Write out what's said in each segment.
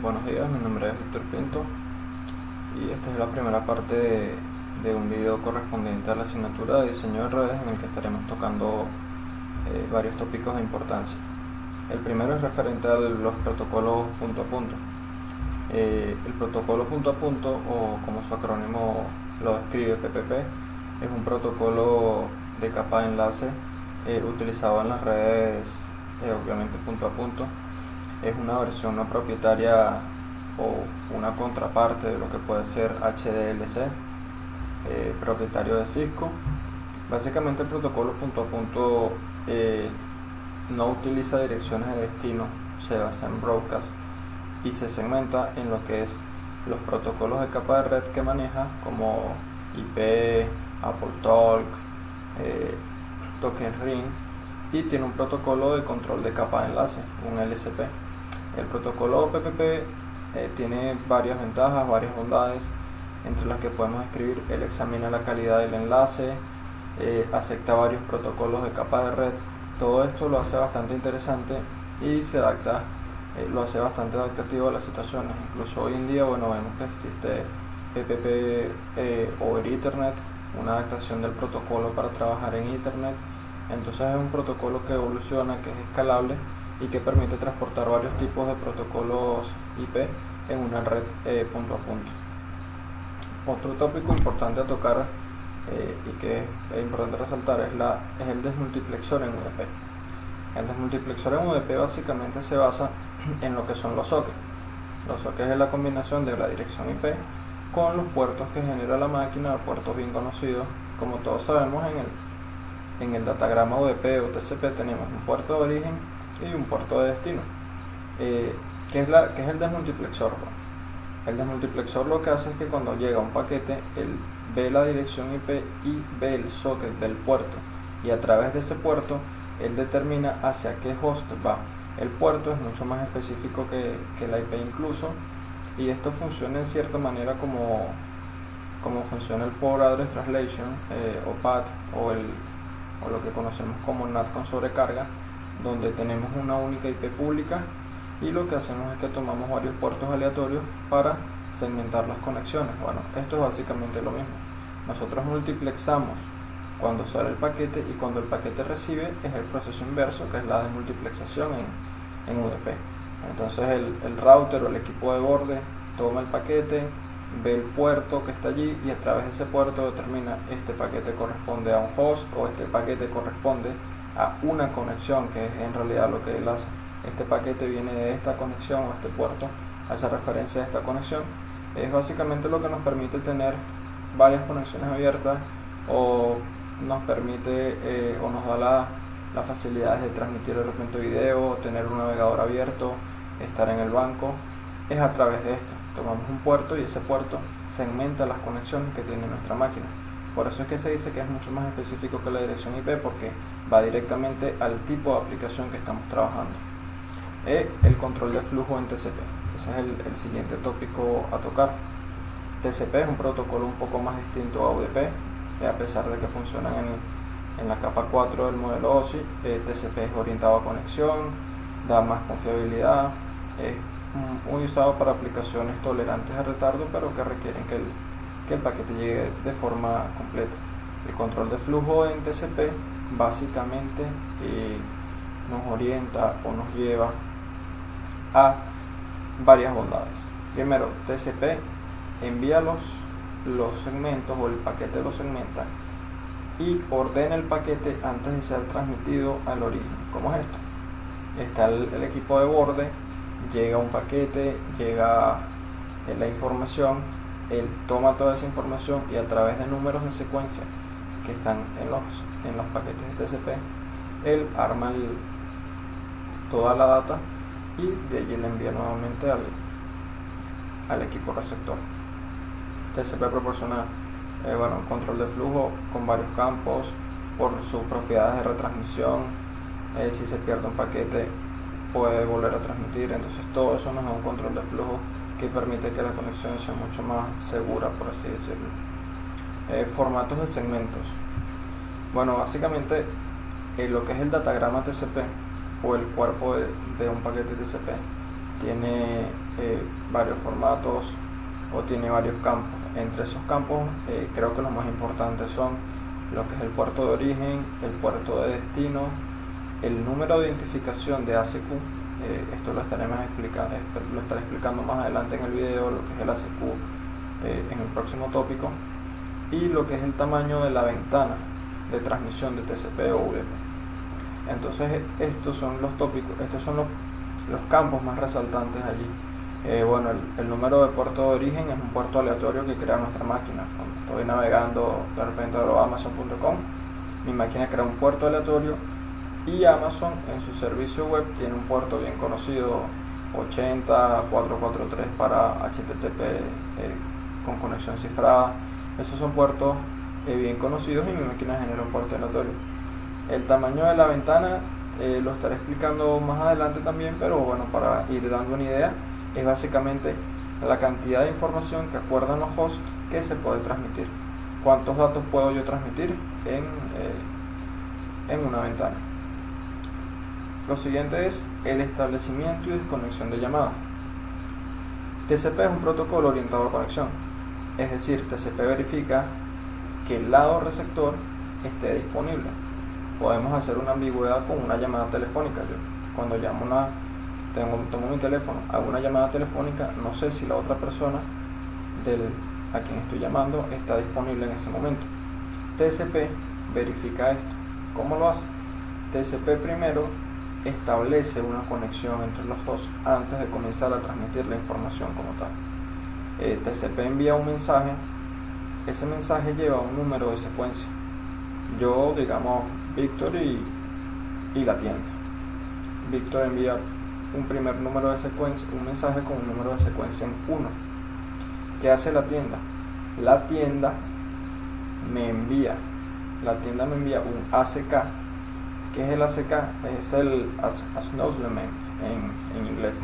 Buenos días, mi nombre es Víctor Pinto y esta es la primera parte de un video correspondiente a la asignatura de diseño de redes en el que estaremos tocando varios tópicos de importancia. El primero es referente a los protocolos punto a punto. El protocolo punto a punto, o como su acrónimo lo describe, PPP, es un protocolo de capa de enlace utilizado en las redes, obviamente punto a punto. Es una versión no propietaria o una contraparte de lo que puede ser HDLC, propietario de Cisco. Básicamente el protocolo punto a punto no utiliza direcciones de destino, se basa en broadcast y se segmenta en lo que es los protocolos de capa de red que maneja, como IP, AppleTalk, Token Ring, y tiene un protocolo de control de capa de enlace, un LCP. El protocolo PPP tiene varias ventajas, varias bondades, entre las que podemos escribir: él examina la calidad del enlace, acepta varios protocolos de capa de red. Todo esto lo hace bastante interesante y lo hace bastante adaptativo a las situaciones. Incluso hoy en día, vemos que existe PPP over Ethernet, una adaptación del protocolo para trabajar en Ethernet. Entonces es un protocolo que evoluciona, que es escalable y que permite transportar varios tipos de protocolos IP en una red punto a punto. Otro tópico importante a tocar y que es importante resaltar es el desmultiplexor en UDP. El desmultiplexor en UDP básicamente se basa en lo que son los sockets. Los sockets es la combinación de la dirección IP con los puertos que genera la máquina, puertos bien conocidos. Como todos sabemos, en el datagrama UDP o TCP tenemos un puerto de origen y un puerto de destino. ¿Qué es el desmultiplexor? Bueno, el desmultiplexor lo que hace es que cuando llega un paquete, él ve la dirección IP y ve el socket del puerto, y a través de ese puerto él determina hacia qué host va. El puerto es mucho más específico que la IP incluso, y esto funciona en cierta manera como funciona el Port Address Translation, o PAT, o lo que conocemos como NAT con sobrecarga, donde tenemos una única IP pública y lo que hacemos es que tomamos varios puertos aleatorios para segmentar las conexiones. Bueno, esto es básicamente lo mismo. Nosotros multiplexamos cuando sale el paquete, y cuando el paquete recibe es el proceso inverso, que es la desmultiplexación en UDP. Entonces el router o el equipo de borde toma el paquete, ve el puerto que está allí, y a través de ese puerto determina: este paquete corresponde a un host, o este paquete corresponde a una conexión, que es en realidad lo que él hace. Este paquete viene de esta conexión, o este puerto hace referencia a esta conexión. Es básicamente lo que nos permite tener varias conexiones abiertas, o nos permite o nos da la facilidad de transmitir de repente video, tener un navegador abierto, estar en el banco. Es a través de esto. Tomamos un puerto y ese puerto segmenta las conexiones que tiene nuestra máquina. Por eso es que se dice que es mucho más específico que la dirección IP, porque va directamente al tipo de aplicación que estamos trabajando. El control de flujo en TCP. Ese es el siguiente tópico a tocar. TCP es un protocolo un poco más distinto a UDP, a pesar de que funcionan en la capa 4 del modelo OSI. TCP es orientado a conexión, da más confiabilidad, es muy usado para aplicaciones tolerantes a retardo, pero que requieren que el paquete llegue de forma completa. El control de flujo en TCP básicamente nos orienta o nos lleva a varias bondades. Primero, TCP envía los segmentos, o el paquete los segmenta y ordena el paquete antes de ser transmitido al origen. ¿Cómo es esto? Está el equipo de borde, llega un paquete, llega la información, él toma toda esa información y a través de números de secuencia que están en los paquetes de TCP, él arma toda la data y de allí la envía nuevamente al equipo receptor. TCP proporciona un control de flujo con varios campos por sus propiedades de retransmisión. Si se pierde un paquete, puede volver a transmitir. Entonces todo eso nos da un control de flujo que permite que la conexión sea mucho más segura, por así decirlo. Formatos de segmentos. Bueno, básicamente lo que es el datagrama TCP, o el cuerpo de un paquete TCP, tiene varios formatos o tiene varios campos. Entre esos campos creo que los más importantes son lo que es el puerto de origen, el puerto de destino, el número de identificación de ACQ. Esto lo estaré explicando más adelante en el video, lo que es el ACQ en el próximo tópico, y lo que es el tamaño de la ventana de transmisión de TCP o UDP. Entonces estos son los tópicos, estos son los campos más resaltantes allí. Bueno, el número de puerto de origen es un puerto aleatorio que crea nuestra máquina. Cuando estoy navegando de repente a Amazon.com, mi máquina crea un puerto aleatorio, y Amazon en su servicio web tiene un puerto bien conocido, 80443 para HTTP con conexión cifrada. Esos son puertos bien conocidos y mi máquina genera un puerto aleatorio. El tamaño de la ventana lo estaré explicando más adelante también, pero bueno, para ir dando una idea, es básicamente la cantidad de información que acuerdan los hosts que se puede transmitir. ¿Cuántos datos puedo yo transmitir en una ventana? Lo siguiente es el establecimiento y desconexión de llamadas. TCP es un protocolo orientado a conexión, es decir, TCP verifica que el lado receptor esté disponible. Podemos hacer una ambigüedad con una llamada telefónica. Yo cuando tomo mi teléfono, hago una llamada telefónica, no sé si la otra persona a quien estoy llamando está disponible en ese momento. TCP verifica esto. ¿Cómo lo hace? TCP primero establece una conexión entre los hosts antes de comenzar a transmitir la información como tal. TCP envía un mensaje, ese mensaje lleva un número de secuencia. Yo, digamos, Víctor y la tienda. Víctor envía un primer número de secuencia, un mensaje con un número de secuencia en 1. ¿Qué hace la tienda? La tienda me envía un ACK. ¿Qué es el ACK? Es el acknowledgement en inglés,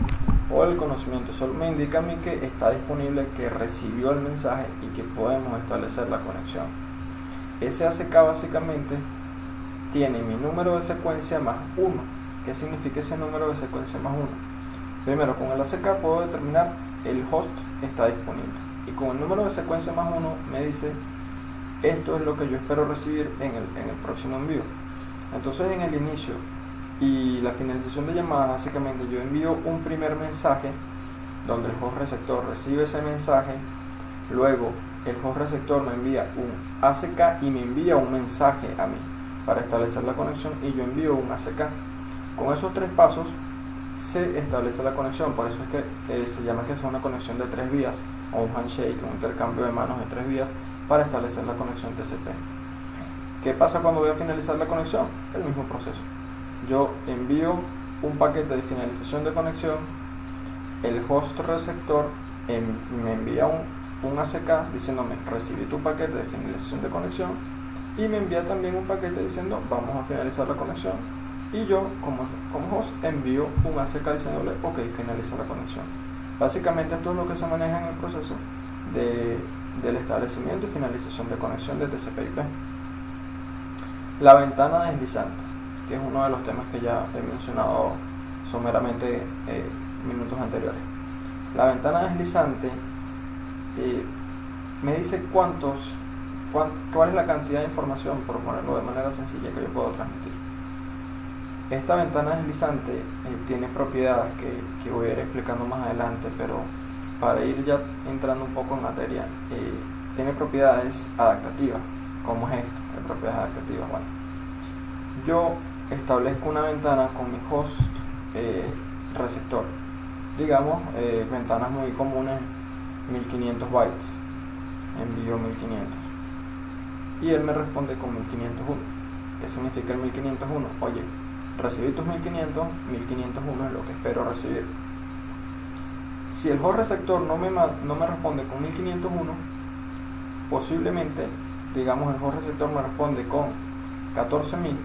o el conocimiento. Solo me indica a mí que está disponible, que recibió el mensaje y que podemos establecer la conexión. Ese ACK básicamente tiene mi número de secuencia más 1. ¿Qué significa ese número de secuencia más 1? Primero, con el ACK puedo determinar el host está disponible, y con el número de secuencia más 1 me dice esto es lo que yo espero recibir en el próximo envío. Entonces, en el inicio y la finalización de llamada, básicamente yo envío un primer mensaje donde el host receptor recibe ese mensaje. Luego el host receptor me envía un ACK y me envía un mensaje a mí para establecer la conexión, y yo envío un ACK. Con esos 3 pasos se establece la conexión. Por eso es que se llama que es una conexión de 3 vías, o un handshake, un intercambio de manos de 3 vías para establecer la conexión TCP. ¿Qué pasa cuando voy a finalizar la conexión? El mismo proceso. Yo envío un paquete de finalización de conexión, el host receptor me envía un ACK diciéndome recibí tu paquete de finalización de conexión, y me envía también un paquete diciendo vamos a finalizar la conexión, y yo como host envío un ACK diciéndole ok, finaliza la conexión. Básicamente esto es lo que se maneja en el proceso del establecimiento y finalización de conexión de TCP/IP. La ventana deslizante, que es uno de los temas que ya he mencionado someramente minutos anteriores. La ventana deslizante me dice cuál es la cantidad de información, por ponerlo de manera sencilla, que yo puedo transmitir. Esta ventana deslizante tiene propiedades que voy a ir explicando más adelante, pero para ir ya entrando un poco en materia, tiene propiedades adaptativas. ¿Cómo es esto? ¿Qué propiedades adaptativas? Bueno, yo establezco una ventana con mi host receptor, digamos, ventanas muy comunes, 1500 bytes, envío 1500, y él me responde con 1501. ¿Qué significa el 1501? Oye, recibí tus 1500, 1501 es lo que espero recibir. Si el host receptor no me responde con 1501, posiblemente, digamos, el host receptor me responde con 14000,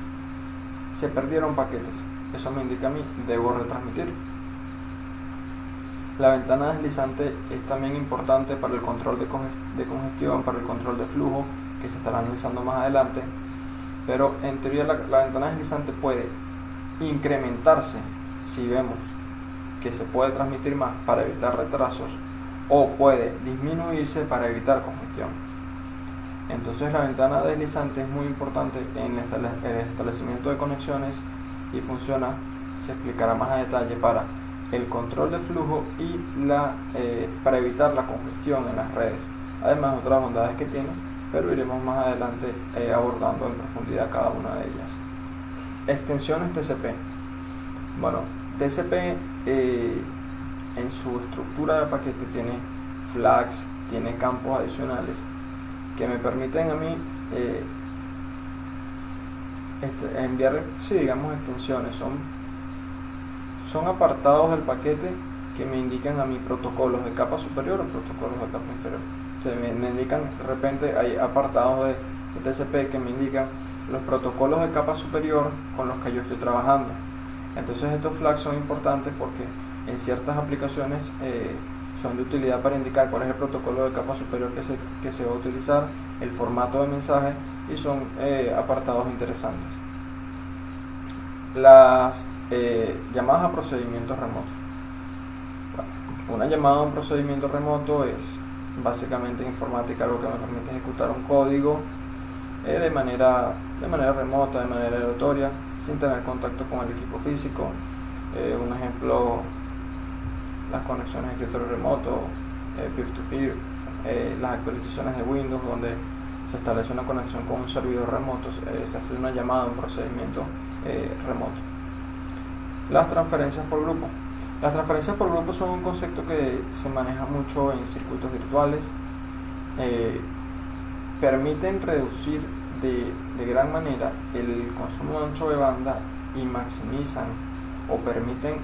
se perdieron paquetes. Eso me indica a mí, debo retransmitir. La ventana deslizante es también importante para el control de congestión, para el control de flujo, que se estará analizando más adelante, pero en teoría la ventana deslizante puede incrementarse si vemos que se puede transmitir más para evitar retrasos o puede disminuirse para evitar congestión. Entonces la ventana deslizante es muy importante en el establecimiento de conexiones y funciona, se explicará más a detalle, para el control de flujo y para evitar la congestión en las redes, además de otras bondades que tiene, pero iremos más adelante abordando en profundidad cada una de ellas. Extensiones TCP. Bueno, TCP en su estructura de paquete tiene flags, tiene campos adicionales que me permiten a mí enviar, digamos, extensiones. Son apartados del paquete que me indican a mí protocolos de capa superior o protocolos de capa inferior. Me indican, de repente hay apartados de TCP que me indican los protocolos de capa superior con los que yo estoy trabajando. Entonces estos flags son importantes porque en ciertas aplicaciones son de utilidad para indicar cuál es el protocolo de capa superior que se va a utilizar, el formato de mensaje, y son apartados interesantes. Las llamadas a procedimientos remotos. Bueno, una llamada a un procedimiento remoto es básicamente en informática algo que me permite ejecutar un código de manera remota, de manera aleatoria, sin tener contacto con el equipo físico. Un ejemplo, las conexiones de escritorio remoto, peer-to-peer, las actualizaciones de Windows, donde se establece una conexión con un servidor remoto, se hace una llamada a un procedimiento remoto. Las transferencias por grupo. Las transferencias por grupo son un concepto que se maneja mucho en circuitos virtuales. Permiten reducir de gran manera el consumo de ancho de banda y maximizan o permiten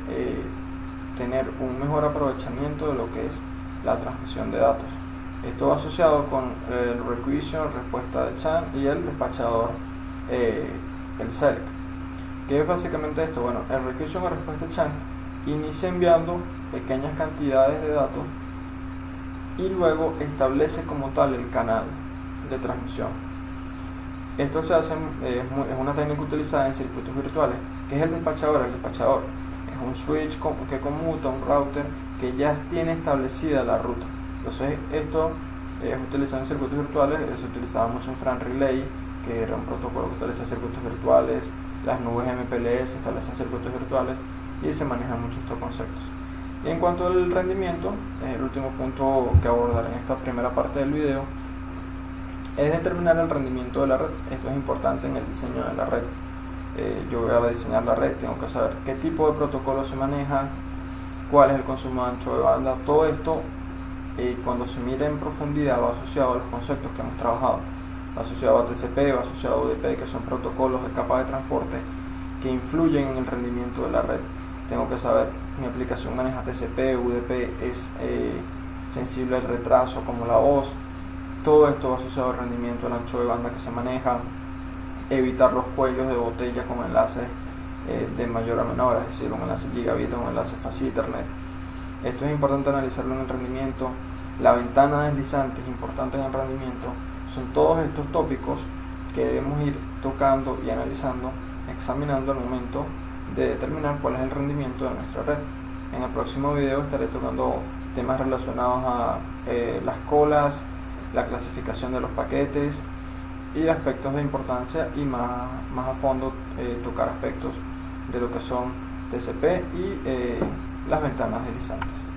tener un mejor aprovechamiento de lo que es la transmisión de datos. Esto va asociado con el requisition, respuesta de Chan, y el despachador, el SELEC. ¿Qué es básicamente esto? Bueno, el requisition o respuesta de Chan inicia enviando pequeñas cantidades de datos y luego establece como tal el canal de transmisión. Esto se hace, es una técnica utilizada en circuitos virtuales. ¿Qué es el despachador? El despachador es un switch que conmuta un router que ya tiene establecida la ruta. Entonces esto es utilizado en circuitos virtuales. Se utilizaba mucho en FRAN Relay, que era un protocolo que establecía circuitos virtuales. Las nubes MPLS establecen circuitos virtuales y se manejan mucho estos conceptos. Y en cuanto al rendimiento, el último punto que abordaré en esta primera parte del video es determinar el rendimiento de la red. Esto es importante en el diseño de la red. Yo voy a diseñar la red, tengo que saber qué tipo de protocolo se maneja, cuál es el consumo de ancho de banda. Todo esto, cuando se mira en profundidad, va asociado a los conceptos que hemos trabajado. Va asociado a TCP, va asociado a UDP, que son protocolos de capa de transporte que influyen en el rendimiento de la red. Tengo que saber, mi aplicación maneja TCP, UDP, es sensible al retraso como la voz. Todo esto va asociado al rendimiento, al ancho de banda que se maneja, evitar los cuellos de botella con enlaces de mayor a menor, es decir, un enlace gigabit o un enlace fast Ethernet. Esto es importante analizarlo en el rendimiento. La ventana deslizante es importante en el rendimiento. Son todos estos tópicos que debemos ir tocando y analizando, examinando al momento de determinar cuál es el rendimiento de nuestra red. En el próximo video estaré tocando temas relacionados a las colas, la clasificación de los paquetes y aspectos de importancia, y más a fondo tocar aspectos de lo que son TCP y las ventanas deslizantes.